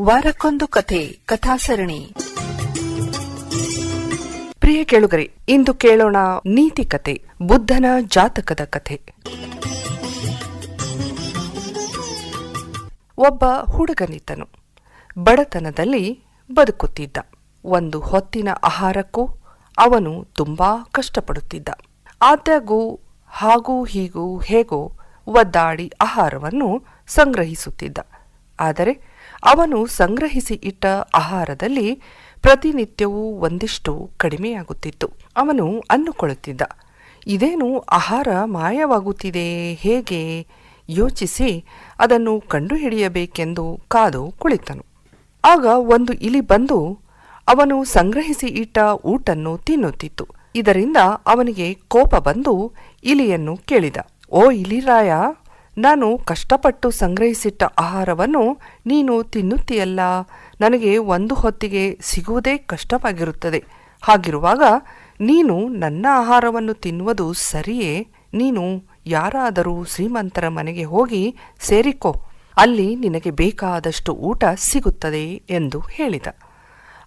ವಾರಕ್ಕೊಂದು ಕಥೆ ಕಥಾಸರಣಿ. ಪ್ರಿಯ ಕೇಳುಗರೆ, ಇಂದು ಕೇಳೋಣ ನೀತಿ ಕಥೆ, ಬುದ್ಧನ ಜಾತಕದ ಕಥೆ. ಒಬ್ಬ ಹುಡುಗನಿದ್ದನು. ಬಡತನದಲ್ಲಿ ಬದುಕುತ್ತಿದ್ದ. ಒಂದು ಹೊತ್ತಿನ ಆಹಾರಕ್ಕೂ ಅವನು ತುಂಬಾ ಕಷ್ಟಪಡುತ್ತಿದ್ದ. ಆದಾಗೂ ಹಾಗೂ ಹೀಗೂ ಹೇಗೋ ಒದ್ದಾಡಿ ಆಹಾರವನ್ನು ಸಂಗ್ರಹಿಸುತ್ತಿದ್ದ. ಆದರೆ ಅವನು ಸಂಗ್ರಹಿಸಿ ಇಟ್ಟ ಆಹಾರದಲ್ಲಿ ಪ್ರತಿನಿತ್ಯವೂ ಒಂದಿಷ್ಟು ಕಡಿಮೆಯಾಗುತ್ತಿತ್ತು. ಅವನು ಅಂದುಕೊಳ್ಳುತ್ತಿದ್ದ, ಇದೇನು ಆಹಾರ ಮಾಯವಾಗುತ್ತಿದೆ, ಹೇಗೆ ಯೋಚಿಸಿ ಅದನ್ನು ಕಂಡುಹಿಡಿಯಬೇಕೆಂದು ಕಾದು ಕುಳಿತನು. ಆಗ ಒಂದು ಇಲಿ ಬಂದು ಅವನು ಸಂಗ್ರಹಿಸಿ ಇಟ್ಟ ಊಟನ್ನು ತಿನ್ನುತ್ತಿತ್ತು. ಇದರಿಂದ ಅವನಿಗೆ ಕೋಪ ಬಂದು ಇಲಿಯನ್ನು ಕೇಳಿದ, ಓ ಇಲಿರಾಯ, ನಾನು ಕಷ್ಟಪಟ್ಟು ಸಂಗ್ರಹಿಸಿಟ್ಟ ಆಹಾರವನ್ನು ನೀನು ತಿನ್ನುತ್ತೀಯಲ್ಲ, ನನಗೆ ಒಂದು ಹೊತ್ತಿಗೆ ಸಿಗುವುದೇ ಕಷ್ಟವಾಗಿರುತ್ತದೆ. ಹಾಗಿರುವಾಗ ನೀನು ನನ್ನ ಆಹಾರವನ್ನು ತಿನ್ನುವುದು ಸರಿಯೇ? ನೀನು ಯಾರಾದರೂ ಶ್ರೀಮಂತರ ಮನೆಗೆ ಹೋಗಿ ಸೇರಿಕೋ, ಅಲ್ಲಿ ನಿನಗೆ ಬೇಕಾದಷ್ಟು ಊಟ ಸಿಗುತ್ತದೆ ಎಂದು ಹೇಳಿದ.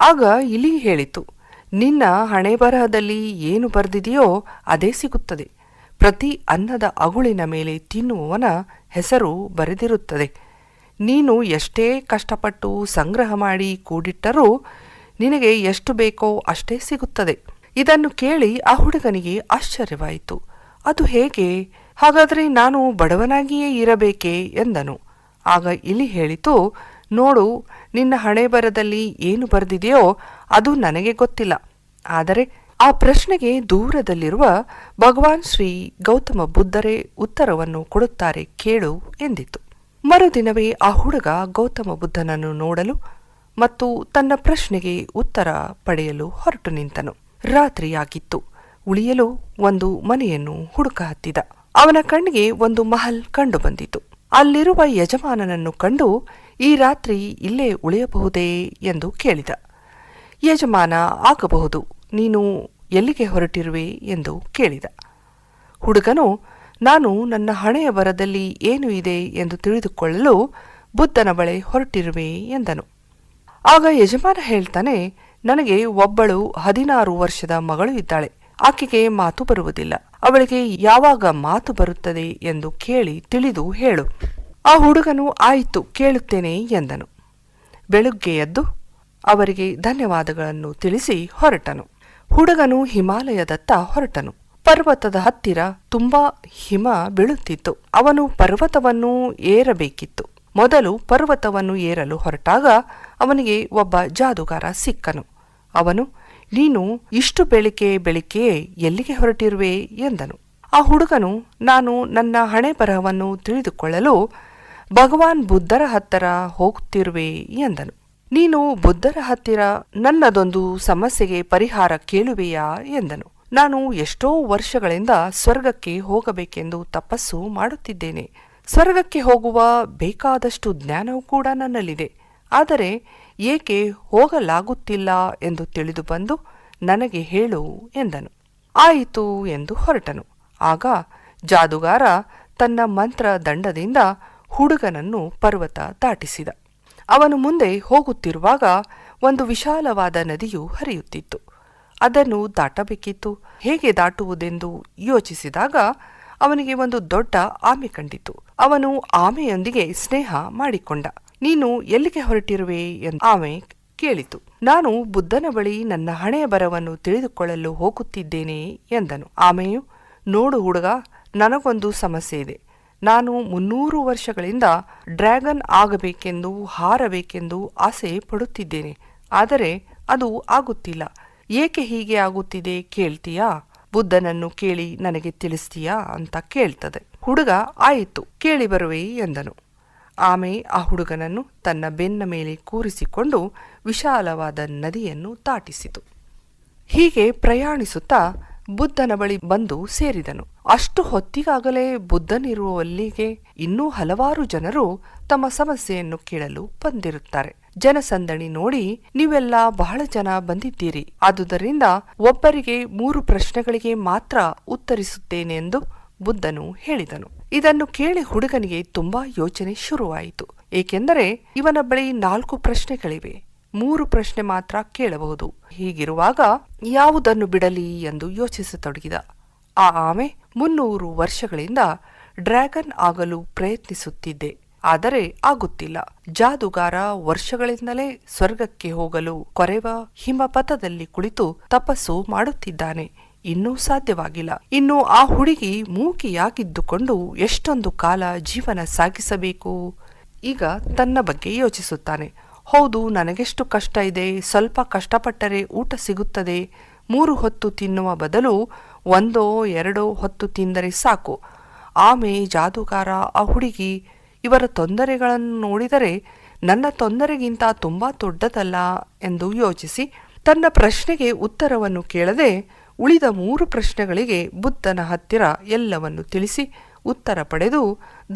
ಆಗ ಇಲಿ ಹೇಳಿತು, ನಿನ್ನ ಹಣೆಬರಹದಲ್ಲಿ ಏನು ಬರೆದಿದೆಯೋ ಅದೇ ಸಿಗುತ್ತದೆ. ಪ್ರತಿ ಅನ್ನದ ಅಗುಳಿನ ಮೇಲೆ ತಿನ್ನುವವನ ಹೆಸರು ಬರೆದಿರುತ್ತದೆ. ನೀನು ಎಷ್ಟೇ ಕಷ್ಟಪಟ್ಟು ಸಂಗ್ರಹ ಮಾಡಿ ಕೂಡಿಟ್ಟರೂ ನಿನಗೆ ಎಷ್ಟು ಬೇಕೋ ಅಷ್ಟೇ ಸಿಗುತ್ತದೆ. ಇದನ್ನು ಕೇಳಿ ಆ ಹುಡುಗನಿಗೆ ಆಶ್ಚರ್ಯವಾಯಿತು. ಅದು ಹೇಗೆ? ಹಾಗಾದರೆ ನಾನು ಬಡವನಾಗಿಯೇ ಇರಬೇಕೇ ಎಂದನು. ಆಗ ಇಲಿ ಹೇಳಿತು, ನೋಡು, ನಿನ್ನ ಹಣೆಬರದಲ್ಲಿ ಏನು ಬರೆದಿದೆಯೋ ಅದು ನನಗೆ ಗೊತ್ತಿಲ್ಲ. ಆದರೆ ಆ ಪ್ರಶ್ನೆಗೆ ದೂರದಲ್ಲಿರುವ ಭಗವಾನ್ ಶ್ರೀ ಗೌತಮ ಬುದ್ಧರೇ ಉತ್ತರವನ್ನು ಕೊಡುತ್ತಾರೆ, ಕೇಳು ಎಂದಿತು. ಮರುದಿನವೇ ಆ ಹುಡುಗ ಗೌತಮ ಬುದ್ಧನನ್ನು ನೋಡಲು ಮತ್ತು ತನ್ನ ಪ್ರಶ್ನೆಗೆ ಉತ್ತರ ಪಡೆಯಲು ಹೊರಟು ನಿಂತನು. ರಾತ್ರಿಯಾಗಿತ್ತು. ಉಳಿಯಲು ಒಂದು ಮನೆಯನ್ನು ಹುಡುಕ ಹತ್ತಿದ. ಅವನ ಕಣ್ಣಿಗೆ ಒಂದು ಮಹಲ್ ಕಂಡು ಬಂದಿತು. ಅಲ್ಲಿರುವ ಯಜಮಾನನನ್ನು ಕಂಡು, ಈ ರಾತ್ರಿ ಇಲ್ಲೇ ಉಳಿಯಬಹುದೇ ಎಂದು ಕೇಳಿದ. ಯಜಮಾನ, ಆಗಬಹುದು, ನೀನು ಎಲ್ಲಿಗೆ ಹೊರಟಿರುವೆ ಎಂದು ಕೇಳಿದ. ಹುಡುಗನು, ನಾನು ನನ್ನ ಹಣೆಯ ಬರದಲ್ಲಿ ಏನು ಇದೆ ಎಂದು ತಿಳಿದುಕೊಳ್ಳಲು ಬುದ್ಧನ ಬಳಿ ಹೊರಟಿರುವೆ ಎಂದನು. ಆಗ ಯಜಮಾನ ಹೇಳ್ತಾನೆ, ನನಗೆ ಒಬ್ಬಳು 16 ವರ್ಷದ ಮಗಳು ಇದ್ದಾಳೆ. ಆಕೆಗೆ ಮಾತು ಬರುವುದಿಲ್ಲ. ಅವಳಿಗೆ ಯಾವಾಗ ಮಾತು ಬರುತ್ತದೆ ಎಂದು ಕೇಳಿ ತಿಳಿದು ಹೇಳು. ಆ ಹುಡುಗನು ಆಯಿತು, ಕೇಳುತ್ತೇನೆ ಎಂದನು. ಬೆಳುಗ್ಗೆ ಎದ್ದು ಅವರಿಗೆ ಧನ್ಯವಾದಗಳನ್ನು ತಿಳಿಸಿ ಹೊರಟನು. ಹುಡುಗನು ಹಿಮಾಲಯದತ್ತ ಹೊರಟನು. ಪರ್ವತದ ಹತ್ತಿರ ತುಂಬಾ ಹಿಮ ಬೀಳುತ್ತಿತ್ತು. ಅವನು ಪರ್ವತವನ್ನು ಏರಬೇಕಿತ್ತು. ಮೊದಲು ಪರ್ವತವನ್ನು ಏರಲು ಹೊರಟಾಗ ಅವನಿಗೆ ಒಬ್ಬ ಜಾದುಗಾರ ಸಿಕ್ಕನು. ಅವನು, ನೀನು ಇಷ್ಟು ಬೆಳಿಗ್ಗೆಯೇ ಎಲ್ಲಿಗೆ ಹೊರಟಿರುವೆ ಎಂದನು. ಆ ಹುಡುಗನು, ನಾನು ನನ್ನ ಹಣೆ ಬರಹವನ್ನು ತಿಳಿದುಕೊಳ್ಳಲು ಭಗವಾನ್ ಬುದ್ಧರ ಹತ್ತಿರ ಹೋಗುತ್ತಿರುವೆ ಎಂದನು. ನೀನು ಬುದ್ಧರ ಹತ್ತಿರ ನನ್ನದೊಂದು ಸಮಸ್ಯೆಗೆ ಪರಿಹಾರ ಕೇಳುವೆಯಾ ಎಂದನು. ನಾನು ಎಷ್ಟೋ ವರ್ಷಗಳಿಂದ ಸ್ವರ್ಗಕ್ಕೆ ಹೋಗಬೇಕೆಂದು ತಪಸ್ಸು ಮಾಡುತ್ತಿದ್ದೇನೆ. ಸ್ವರ್ಗಕ್ಕೆ ಹೋಗುವ ಬೇಕಾದಷ್ಟು ಜ್ಞಾನವೂ ಕೂಡ ನನ್ನಲ್ಲಿದೆ. ಆದರೆ ಏಕೆ ಹೋಗಲಾಗುತ್ತಿಲ್ಲ ಎಂದು ತಿಳಿದು ಬಂದು ನನಗೆ ಹೇಳು ಎಂದನು. ಆಯಿತು ಎಂದು ಹೊರಟನು. ಆಗ ಜಾದುಗಾರ ತನ್ನ ಮಂತ್ರ ದಂಡದಿಂದ ಹುಡುಗನನ್ನು ಪರ್ವತ ದಾಟಿಸಿದ. ಅವನು ಮುಂದೆ ಹೋಗುತ್ತಿರುವಾಗ ಒಂದು ವಿಶಾಲವಾದ ನದಿಯು ಹರಿಯುತ್ತಿತ್ತು. ಅದನ್ನು ದಾಟಬೇಕಿತ್ತು. ಹೇಗೆ ದಾಟುವುದೆಂದು ಯೋಚಿಸಿದಾಗ ಅವನಿಗೆ ಒಂದು ದೊಡ್ಡ ಆಮೆ ಕಂಡಿತು. ಅವನು ಆಮೆಯೊಂದಿಗೆ ಸ್ನೇಹ ಮಾಡಿಕೊಂಡ. ನೀನು ಎಲ್ಲಿಗೆ ಹೊರಟಿರುವೆ ಎಂದು ಆಮೆ ಕೇಳಿತು. ನಾನು ಬುದ್ಧನ ಬಳಿ ನನ್ನ ಹಣೆಯ ಬರವನ್ನು ತಿಳಿದುಕೊಳ್ಳಲು ಹೋಗುತ್ತಿದ್ದೇನೆ ಎಂದನು. ಆಮೆಯು, ನೋಡು ಹುಡುಗ, ನನಗೊಂದು ಸಮಸ್ಯೆ ಇದೆ. ನಾನು 300 ವರ್ಷಗಳಿಂದ ಡ್ರ್ಯಾಗನ್ ಆಗಬೇಕೆಂದು, ಹಾರಬೇಕೆಂದು ಆಸೆ ಪಡುತ್ತಿದ್ದೇನೆ. ಆದರೆ ಅದು ಆಗುತ್ತಿಲ್ಲ. ಏಕೆ ಹೀಗೆ ಆಗುತ್ತಿದೆ ಕೇಳ್ತೀಯಾ? ಬುದ್ಧನನ್ನು ಕೇಳಿ ನನಗೆ ತಿಳಿಸ್ತೀಯಾ ಅಂತ ಕೇಳ್ತದೆ. ಹುಡುಗ, ಆಯಿತು, ಕೇಳಿ ಬರುವೆ ಎಂದನು. ಆಮೆ ಆ ಹುಡುಗನನ್ನು ತನ್ನ ಬೆನ್ನ ಮೇಲೆ ಕೂರಿಸಿಕೊಂಡು ವಿಶಾಲವಾದ ನದಿಯನ್ನು ದಾಟಿಸಿತು. ಹೀಗೆ ಪ್ರಯಾಣಿಸುತ್ತಾ ಬುದ್ಧನ ಬಳಿ ಬಂದು ಸೇರಿದನು. ಅಷ್ಟು ಹೊತ್ತಿಗಾಗಲೇ ಬುದ್ಧನಿರುವಲ್ಲಿಗೆ ಇನ್ನೂ ಹಲವಾರು ಜನರು ತಮ್ಮ ಸಮಸ್ಯೆಯನ್ನು ಕೇಳಲು ಬಂದಿರುತ್ತಾರೆ. ಜನಸಂದಣಿ ನೋಡಿ, ನೀವೆಲ್ಲ ಬಹಳ ಜನ ಬಂದಿದ್ದೀರಿ, ಆದುದರಿಂದ ಒಬ್ಬರಿಗೆ 3 ಪ್ರಶ್ನೆಗಳಿಗೆ ಮಾತ್ರ ಉತ್ತರಿಸುತ್ತೇನೆಂದು ಬುದ್ಧನು ಹೇಳಿದನು. ಇದನ್ನು ಕೇಳಿ ಹುಡುಗನಿಗೆ ತುಂಬಾ ಯೋಚನೆ ಶುರುವಾಯಿತು. ಏಕೆಂದರೆ ಇವನ ಬಳಿ 4 ಪ್ರಶ್ನೆಗಳಿವೆ, 3 ಪ್ರಶ್ನೆ ಮಾತ್ರ ಕೇಳಬಹುದು. ಹೀಗಿರುವಾಗ ಯಾವುದನ್ನು ಬಿಡಲಿ ಎಂದು ಯೋಚಿಸತೊಡಗಿದ. ಆ ಆಮೆ 300 ವರ್ಷಗಳಿಂದ ಡ್ರ್ಯಾಗನ್ ಆಗಲು ಪ್ರಯತ್ನಿಸುತ್ತಿದ್ದೆ, ಆದರೆ ಆಗುತ್ತಿಲ್ಲ. ಜಾದುಗಾರ ವರ್ಷಗಳಿಂದಲೇ ಸ್ವರ್ಗಕ್ಕೆ ಹೋಗಲು ಕೊರೆವ ಹಿಮಪಥದಲ್ಲಿ ಕುಳಿತು ತಪಸ್ಸು ಮಾಡುತ್ತಿದ್ದಾನೆ, ಇನ್ನೂ ಸಾಧ್ಯವಾಗಿಲ್ಲ. ಇನ್ನು ಆ ಹುಡುಗಿ ಮೂಕಿಯಾಗಿದ್ದುಕೊಂಡು ಎಷ್ಟೊಂದು ಕಾಲ ಜೀವನ ಸಾಗಿಸಬೇಕು? ಈಗ ತನ್ನ ಬಗ್ಗೆ ಯೋಚಿಸುತ್ತಾನೆ. ಹೌದು, ನನಗೆಷ್ಟು ಕಷ್ಟ ಇದೆ, ಸ್ವಲ್ಪ ಕಷ್ಟಪಟ್ಟರೆ ಊಟ ಸಿಗುತ್ತದೆ. 3 ಹೊತ್ತು ತಿನ್ನುವ ಬದಲು 1 2 ಹೊತ್ತು ತಿಂದರೆ ಸಾಕು. ಆಮೆ, ಜಾದುಗಾರ, ಆ ಹುಡುಗಿ, ಇವರ ತೊಂದರೆಗಳನ್ನು ನೋಡಿದರೆ ನನ್ನ ತೊಂದರೆಗಿಂತ ತುಂಬಾ ದೊಡ್ಡದಲ್ಲ ಎಂದು ಯೋಚಿಸಿ ತನ್ನ ಪ್ರಶ್ನೆಗೆ ಉತ್ತರವನ್ನು ಕೇಳದೆ ಉಳಿದ 3 ಪ್ರಶ್ನೆಗಳಿಗೆ ಬುದ್ಧನ ಹತ್ತಿರ ಎಲ್ಲವನ್ನು ತಿಳಿಸಿ ಉತ್ತರ ಪಡೆದು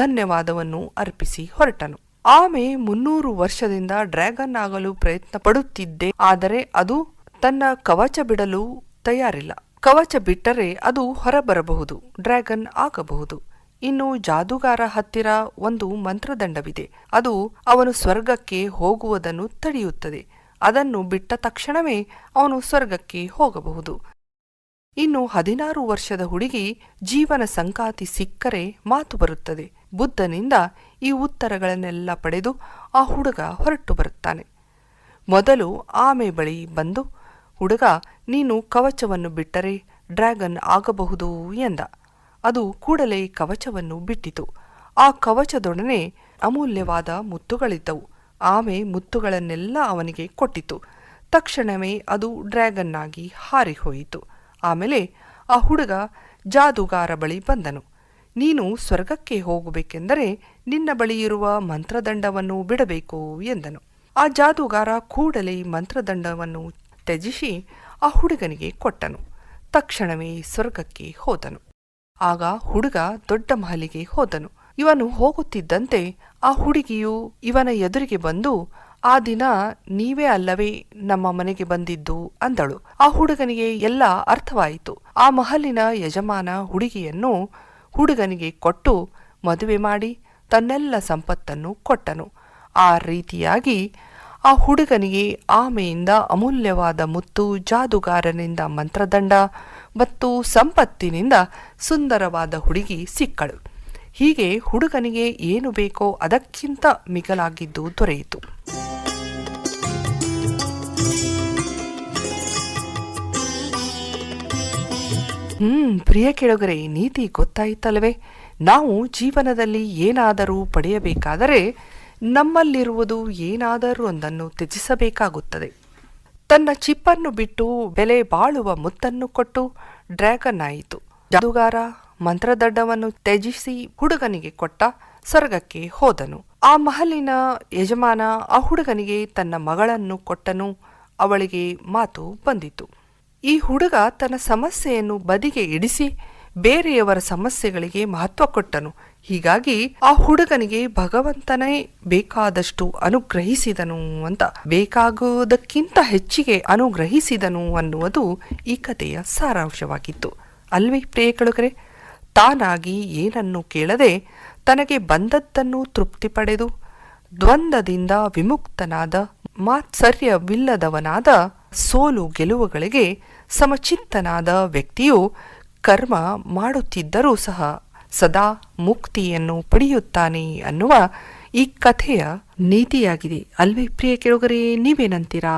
ಧನ್ಯವಾದವನ್ನು ಅರ್ಪಿಸಿ ಹೊರಟನು. ಆಮೆ 300 ವರ್ಷದಿಂದ ಡ್ರ್ಯಾಗನ್ ಆಗಲು ಪ್ರಯತ್ನ ಪಡುತ್ತಿದ್ದೆ, ಆದರೆ ಅದು ತನ್ನ ಕವಚ ಬಿಡಲು ತಯಾರಿಲ್ಲ. ಕವಚ ಬಿಟ್ಟರೆ ಅದು ಹೊರಬರಬಹುದು, ಡ್ರ್ಯಾಗನ್ ಆಗಬಹುದು. ಇನ್ನು ಜಾದುಗಾರ ಹತ್ತಿರ ಒಂದು ಮಂತ್ರದಂಡವಿದೆ, ಅದು ಅವನು ಸ್ವರ್ಗಕ್ಕೆ ಹೋಗುವುದನ್ನು ತಡೆಯುತ್ತದೆ. ಅದನ್ನು ಬಿಟ್ಟ ತಕ್ಷಣವೇ ಅವನು ಸ್ವರ್ಗಕ್ಕೆ ಹೋಗಬಹುದು. ಇನ್ನು 16 ವರ್ಷದ ಹುಡುಗಿ ಜೀವನ ಸಂಗಾತಿ ಸಿಕ್ಕರೆ ಮಾತು ಬರುತ್ತದೆ. ಬುದ್ಧನಿಂದ ಈ ಉತ್ತರಗಳನ್ನೆಲ್ಲ ಪಡೆದು ಆ ಹುಡುಗ ಹೊರಟು ಬರುತ್ತಾನೆ. ಮೊದಲು ಆಮೆ ಬಳಿ ಬಂದು, ಹುಡುಗ, ನೀನು ಕವಚವನ್ನು ಬಿಟ್ಟರೆ ಡ್ರ್ಯಾಗನ್ ಆಗಬಹುದು ಎಂದ. ಅದು ಕೂಡಲೇ ಕವಚವನ್ನು ಬಿಟ್ಟಿತು. ಆ ಕವಚದೊಡನೆ ಅಮೂಲ್ಯವಾದ ಮುತ್ತುಗಳಿದ್ದವು. ಆಮೆ ಮುತ್ತುಗಳನ್ನೆಲ್ಲ ಅವನಿಗೆ ಕೊಟ್ಟಿತು. ತಕ್ಷಣವೇ ಅದು ಡ್ರ್ಯಾಗನ್ ಆಗಿ ಹಾರಿಹೋಯಿತು. ಆಮೇಲೆ ಆ ಹುಡುಗ ಜಾದುಗಾರ ಬಳಿ ಬಂದನು. ನೀನು ಸ್ವರ್ಗಕ್ಕೆ ಹೋಗಬೇಕೆಂದರೆ ನಿನ್ನ ಬಳಿ ಇರುವ ಮಂತ್ರದಂಡವನ್ನು ಬಿಡಬೇಕು ಎಂದನು. ಆ ಜಾದುಗಾರ ಕೂಡಲೇ ಮಂತ್ರದಂಡವನ್ನು ತ್ಯಜಿಸಿ ಆ ಹುಡುಗನಿಗೆ ಕೊಟ್ಟನು. ತಕ್ಷಣವೇ ಸ್ವರ್ಗಕ್ಕೆ ಹೋದನು. ಆಗ ಹುಡುಗ ದೊಡ್ಡ ಮಹಲಿಗೆ ಹೋದನು. ಇವನು ಹೋಗುತ್ತಿದ್ದಂತೆ ಆ ಹುಡುಗಿಯು ಇವನ ಎದುರಿಗೆ ಬಂದು, ಆ ದಿನ ನೀವೇ ಅಲ್ಲವೇ ನಮ್ಮ ಮನೆಗೆ ಬಂದಿದ್ದು ಅಂದಳು. ಆ ಹುಡುಗನಿಗೆ ಎಲ್ಲ ಅರ್ಥವಾಯಿತು. ಆ ಮಹಲಿನ ಯಜಮಾನ ಹುಡುಗಿಯನ್ನು ಹುಡುಗನಿಗೆ ಕೊಟ್ಟು ಮದುವೆ ಮಾಡಿ ತನ್ನೆಲ್ಲ ಸಂಪತ್ತನ್ನು ಕೊಟ್ಟನು. ಆ ರೀತಿಯಾಗಿ ಆ ಹುಡುಗನಿಗೆ ಆಮೆಯಿಂದ ಅಮೂಲ್ಯವಾದ ಮುತ್ತು, ಜಾದುಗಾರನಿಂದ ಮಂತ್ರದಂಡ ಮತ್ತು ಸಂಪತ್ತಿನಿಂದ ಸುಂದರವಾದ ಹುಡುಗಿ ಸಿಕ್ಕಳು. ಹೀಗೆ ಹುಡುಗನಿಗೆ ಏನು ಬೇಕೋ ಅದಕ್ಕಿಂತ ಮಿಗಿಲಾಗಿದ್ದು ದೊರೆಯಿತು. ಪ್ರಿಯ ಕೇಳುಗರೆ, ನೀತಿ ಗೊತ್ತಾಯಿತಲ್ವೇ? ನಾವು ಜೀವನದಲ್ಲಿ ಏನಾದರೂ ಪಡೆಯಬೇಕಾದರೆ ನಮ್ಮಲ್ಲಿರುವುದು ಏನಾದರೂ ಒಂದನ್ನು ತ್ಯಜಿಸಬೇಕಾಗುತ್ತದೆ. ತನ್ನ ಚಿಪ್ಪನ್ನು ಬಿಟ್ಟು ಬೆಲೆ ಬಾಳುವ ಮುತ್ತನ್ನು ಕೊಟ್ಟು ಡ್ರ್ಯಾಗನ್ ಆಯಿತು. ಜಾದುಗಾರ ಮಂತ್ರದಂಡವನ್ನು ತ್ಯಜಿಸಿ ಹುಡುಗನಿಗೆ ಕೊಟ್ಟ, ಸ್ವರ್ಗಕ್ಕೆ ಹೋದನು. ಆ ಮಹಲಿನ ಯಜಮಾನ ಆ ಹುಡುಗನಿಗೆ ತನ್ನ ಮಗಳನ್ನು ಕೊಟ್ಟನು. ಅವಳಿಗೆ ಮಾತು ಬಂದಿತು. ಈ ಹುಡುಗ ತನ್ನ ಸಮಸ್ಯೆಯನ್ನು ಬದಿಗೆ ಇಡಿಸಿ ಬೇರೆಯವರ ಸಮಸ್ಯೆಗಳಿಗೆ ಮಹತ್ವ ಕೊಟ್ಟನು. ಹೀಗಾಗಿ ಆ ಹುಡುಗನಿಗೆ ಭಗವಂತನೇ ಬೇಕಾದಷ್ಟು ಅನುಗ್ರಹಿಸಿದನು ಅಂತ, ಬೇಕಾಗುವುದಕ್ಕಿಂತ ಹೆಚ್ಚಿಗೆ ಅನುಗ್ರಹಿಸಿದನು ಅನ್ನುವುದು ಈ ಕಥೆಯ ಸಾರಾಂಶವಾಗಿತ್ತು ಅಲ್ವೇ ಪ್ರಿಯ ಕೇಳುಗರೆ? ತಾನಾಗಿ ಏನನ್ನು ಕೇಳದೆ ತನಗೆ ಬಂದದ್ದನ್ನು ತೃಪ್ತಿ ಪಡೆದು ದ್ವಂದ್ವದಿಂದ ವಿಮುಕ್ತನಾದ, ಮಾತ್ಸರ್ಯವಿಲ್ಲದವನಾದ, ಸೋಲು ಗೆಲುವುಗಳಿಗೆ ಸಮಚಿತ್ತನಾದ ವ್ಯಕ್ತಿಯು ಕರ್ಮ ಮಾಡುತ್ತಿದ್ದರೂ ಸಹ ಸದಾ ಮುಕ್ತಿಯನ್ನು ಪಡೆಯುತ್ತಾನೆ ಅನ್ನುವ ಈ ಕಥೆಯ ನೀತಿಯಾಗಿದೆ ಅಲ್ವೇ ಪ್ರಿಯ ಕೇಳುಗರೆ? ನೀವೇನಂತೀರಾ?